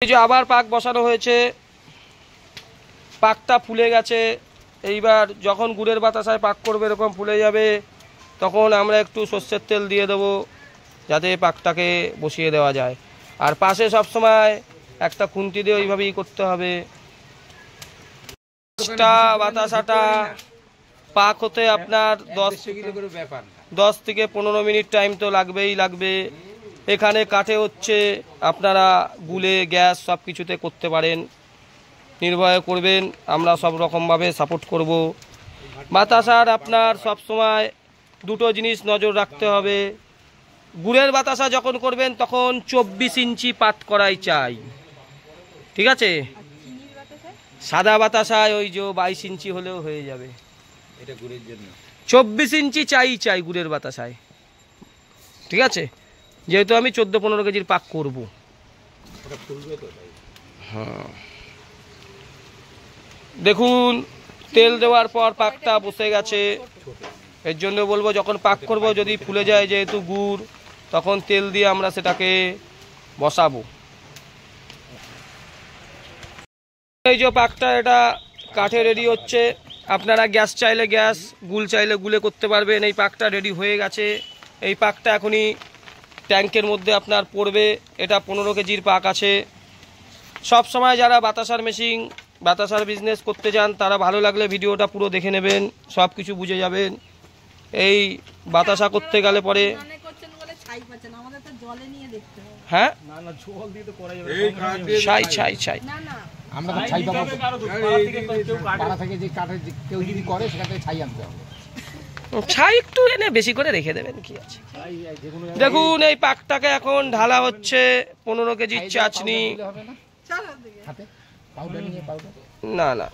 এই যে আবার পাক বসানো হয়েছে, পাকটা ফুলে গেছে। এইবার যখন গুড়ের বাতাসায় পাক করবে এরকম ফুলে যাবে, তখন আমরা একটু সর্ষের তেল দিয়ে দেবো যাতে পাকটাকে বসিয়ে দেওয়া যায়। আর পাশে সবসময় একটা খুন্তি দিয়ে ওইভাবেই করতে হবে। বাতাসাটা পাক হতে আপনার 10 থেকে 15 মিনিট টাইম তো লাগবে। এখানে কাঠে হচ্ছে, আপনারা গুলে গ্যাস সব কিছুতে করতে পারেন, নির্ভয় করবেন, আমরা সব রকমভাবে সাপোর্ট করব। বাতাসার আপনার সব সময় দুটো জিনিস নজর রাখতে হবে। গুড়ের বাতাসা যখন করবেন তখন 24 ইঞ্চি পাত করাই চাই, ঠিক আছে? সাদা বাতাসায় ওই যে 22 ইঞ্চি হলেও হয়ে যাবে। এটা গুড়ের জন্য 24 ইঞ্চি চাই গুড়ের বাতাসায়, ঠিক আছে? যেহেতু আমি 14-15 কেজির পাক করব। হ্যাঁ, দেখুন তেল দেওয়ার পর পাকটা বসে গেছে। এর জন্য বলবো যখন পাক করব যদি ফুলে যায় যেহেতু গুড়, তখন তেল দিয়ে আমরা সেটাকে বসাবো। এই যে পাকটা এটা কাঠে রেডি হচ্ছে, আপনারা গ্যাস চাইলে গ্যাস, গুল চাইলে গুলে করতে পারবেন। এই পাকটা রেডি হয়ে গেছে। এই পাকটা এখনই ট্যাঙ্কের মধ্যে আপনার পড়বে। এটা 15 কেজির পাক আছে। সব সময় যারা বাতাসার বিজনেস করতে চান তারা ভালো লাগলে ভিডিওটা পুরো দেখে নেবেন, সব কিছু বুঝে যাবেন। এই বাতাসা করতে গেলে পরে হ্যাঁ ছাই আমরা তো ছাই পাবো পাড়া থেকে, যে কাঠের কেউ যদি করে সেটাতে ছাই আনতে হবে। ছাই একটু এনে বেশি করে রেখে দেবেন, কি আছে। দেখুন এই পাকটাকে এখন ঢালা হচ্ছে। 15 কেজির চাচনি। না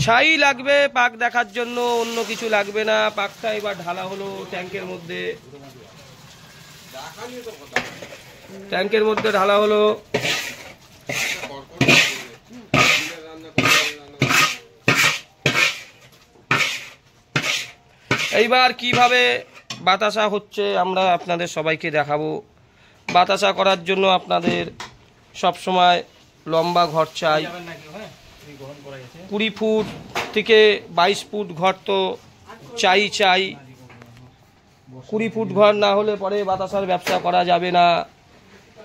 ছাই লাগবে পাক দেখার জন্য, অন্য কিছু লাগবে না। পাকটা এবার ঢালা হলো ট্যাঙ্কের মধ্যে, ঢালা হলো। এইবার কিভাবে বাতাসা হচ্ছে আমরা আপনাদের সবাইকে দেখাবো। বাতাসা করার জন্য আপনাদের সব সময় লম্বা ঘর চাই। 20 ফুট থেকে 22 ফুট ঘর তো চাই। 20 ফুট ঘর না হলে পরে বাতাসার ব্যবসা করা যাবে না,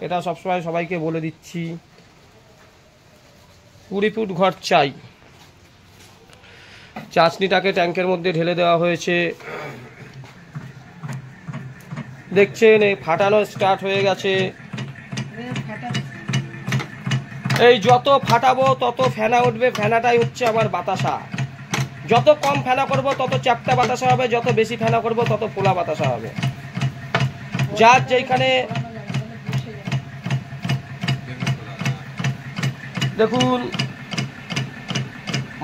এটা সবসময় সবাইকে বলে দিচ্ছি। 20 ফুট ঘর চাই। চাশনিটাকে ট্যাঙ্কের মধ্যে ঢেলে দেওয়া হয়েছে। দেখছেন এই ফাটানো স্টার্ট হয়ে গেছে। এই যত ফাটাবো তত ফেনা উঠবে, ফেনাটাই হচ্ছে আমার বাতাসা। যত কম ফেনা করব তত চ্যাপ্টা বাতাসা হবে, যত বেশি ফেনা করব তত ফোলা বাতাসা হবে। যার যেখানে দেখুন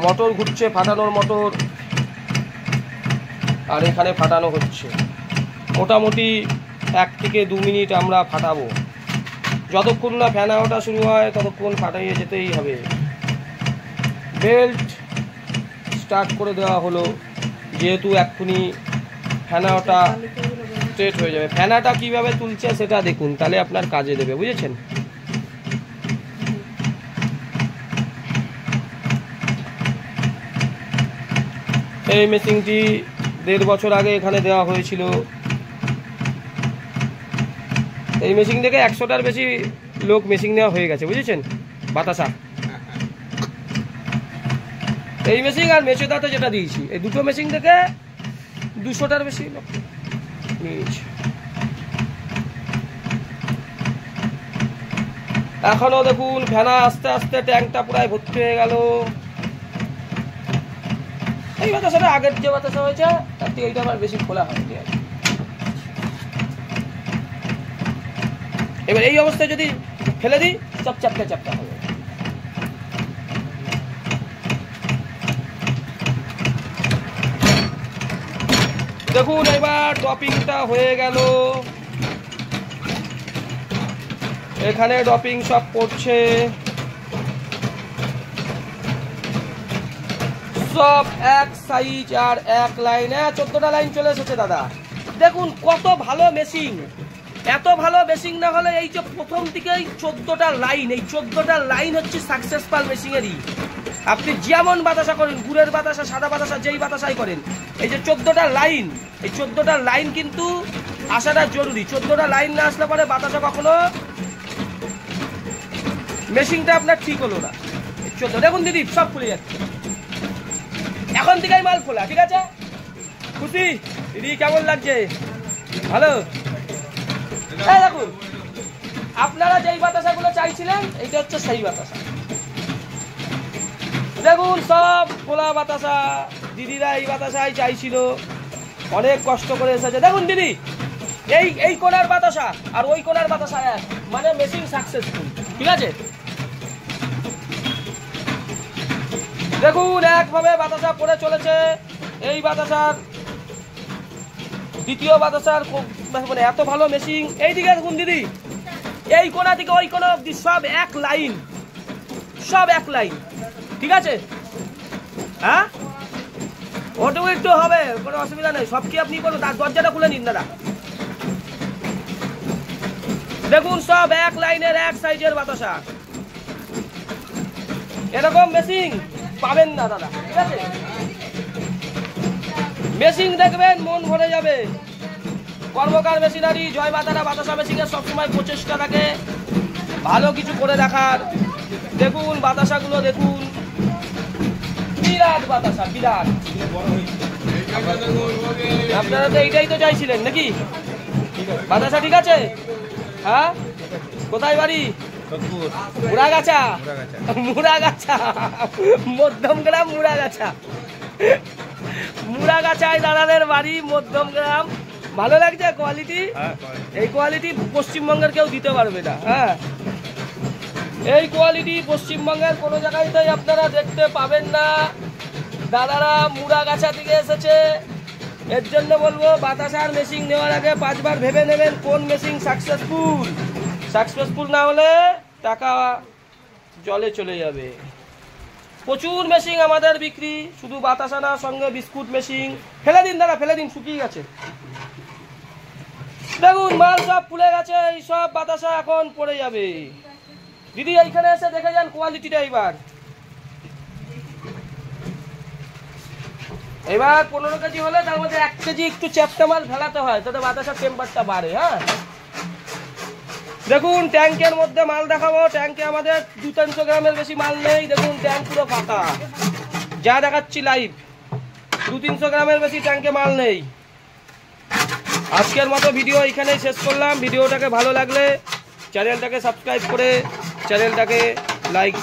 মোটর ঘুরছে, ফাটানোর মোটর, আর এখানে ফাটানো হচ্ছে। মোটামুটি 1 থেকে 2 মিনিট আমরা ফাটাবো। যতক্ষণ না ফেনা ওঠা শুরু হয় ততক্ষণ ফাটাইয়ে যেতেই হবে। বেল্ট স্টার্ট করে দেওয়া হলো, যেহেতু এক্ষুনি ফেনা ওঠা স্ট্রেট হয়ে যাবে। ফেনাটা কিভাবে তুলছে সেটা দেখুন, তাহলে আপনার কাজে দেবে, বুঝেছেন? এই মেশিনটি 1.5 বছর আগে এখানে দেওয়া হয়েছিল। এই মেশিন থেকে 100টার বেশি লোক মেশিন নেওয়া হয়ে গেছে, বুঝেছেন? বাতাসা এই মেশিন আর মেচেদাতে যেটা দিয়েছি, এই দুটো মেশিন থেকে 200টার বেশি লোক নিয়েছে। এখনো দেখুন ফেনা আস্তে আস্তে ট্যাঙ্কটা প্রায় ভর্তি হয়ে গেল। এই বাতাসাটা আগের যে বাতাসা হয়েছে তার থেকে এইটা আবার বেশি খোলা হয়নি। এবার এই অবস্থায় যদি ফেলে দিই সব চ্যাপ্টা হবে। দেখুন এবার ড্রপিংটা হয়ে গেল। এখানে ড্রপিং সব পড়ছে, সব এক সাইজ আর এক লাইন। 14টা লাইন চলে এসেছে দাদা। দেখুন কত ভালো মেশিন, এত ভালো মেশিন না হলে এই যে প্রথম থেকেই 14টা লাইন, এই 14টা লাইন হচ্ছে সাকসেসফুল মেশিনেরই। আপনি যেমন বাতাসা করেন, গুড়ের বাতাসা, সাদা বাতাসা, যেই বাতাসাই করেন, এই যে 14টা লাইন, এই 14টা লাইন কিন্তু আসাটা জরুরি। 14টা লাইন না আসলে পরে বাতাসা কখনো মেশিনটা আপনার ঠিক হলো না। 14 দেখুন দিদি সব খুলে যাচ্ছে, এখন থেকেই মাল খোলা। ঠিক আছে, খুশি দিদি? কেমন লাগছে? ভালো। এই দেখুন, আপনারা যেই বাতাসাগুলো চাইছিলেন এইটা হচ্ছে সেই বাতাসা। দেখুন সব খোলা বাতাসা, দিদিরা এই বাতাসাই চাইছিল, অনেক কষ্ট করে এসেছে। দেখুন দিদি, এই কোণার বাতাসা আর ওই কোণার বাতাসা এক, মানে মেশিন সাকসেসফুল। ঠিক আছে, দেখুন একভাবে বাতাসা পড়ে চলেছে। এই বাতাসার দ্বিতীয় বাতাসার মানে এত ভালো মেশিন। এইদিকে দেখুন দিদি, এই কোণা থেকে ওই কোণা অব্দি সব এক লাইন, সব এক লাইন। ঠিক আছে, হ্যাঁ ওটুকু একটু হবে, কোনো অসুবিধা নেই। সব কি আপনি করুন, তার দরজাটা খুলে নিন দাদা। দেখুন সব এক লাইনের এক সাইজের বাতাসা, এরকম মেশিন পাবেন না দাদা। ঠিক আছে, মেশিন দেখবেন মন ভরে যাবে। কর্মকার মেশিনারি, জয় বাতারা বাতাসা মেশিনের সবসময় প্রচেষ্টা থাকে ভালো কিছু করে রাখার। দেখুন বাতাসাগুলো দেখুন, বিরাট বাতাসা, বিরাট। আপনারা তো এইটাই তো চাইছিলেন নাকি? বাতাসা ঠিক আছে? হ্যাঁ, কোথায় বাড়ি? মুড়াগাছা, মুড়াগাছা, মধ্যমগ্রাম মুড়াগাছা। মুড়াগাছায় দাদাদের বাড়ি, মধ্যমগ্রাম। ভালো লাগছে কোয়ালিটি? এই কোয়ালিটি পশ্চিমবঙ্গের কেউ দিতে পারবে না। হ্যাঁ, এই কোয়ালিটি পশ্চিমবঙ্গের কোনো জায়গায় আপনারা দেখতে পাবেন না। দাদারা মুড়াগাছা থেকে এসেছে, এর জন্য বলবো বাতাসার মেশিন নেওয়ার আগে 5 বার ভেবে নেবেন কোন মেশিন সাকসেসফুল। সাকসেসফুল না হলে টাকা জলে চলে যাবে। প্রচুর মেশিন আমাদের বিক্রি, শুধু বাতাসা না, সঙ্গে বিস্কুট মেশিন। ফেলে দিন দাদা, ফেলে দিন, শুকিয়ে গেছে। দেখুন মাল সব ফুলে গেছে, এই সব বাতাসা এখন পড়ে যাবে। দিদি এইখানে এসে দেখে যান কোয়ালিটিটা। এবার 15 কেজি হলে তার মধ্যে 1 কেজি একটু চ্যাপটা মাল ফেলাতে হয়, তাতে বাতাসার টেম্পারটা বাড়ে। হ্যাঁ, দেখুন ট্যাঙ্কের মধ্যে মাল দেখাবো। ট্যাঙ্কে আমাদের 200-300 গ্রামের বেশি মাল নেই। দেখুন ট্যাঙ্ক পুরো ফাঁকা, যা দেখাচ্ছি লাইভ। 200-300 গ্রামের বেশি ট্যাঙ্কে মাল নেই। আজকের মতো ভিডিও এখানেই শেষ করলাম। ভিডিওটাকে ভালো লাগলে চ্যানেলটাকে সাবস্ক্রাইব করে চ্যানেলটাকে লাইক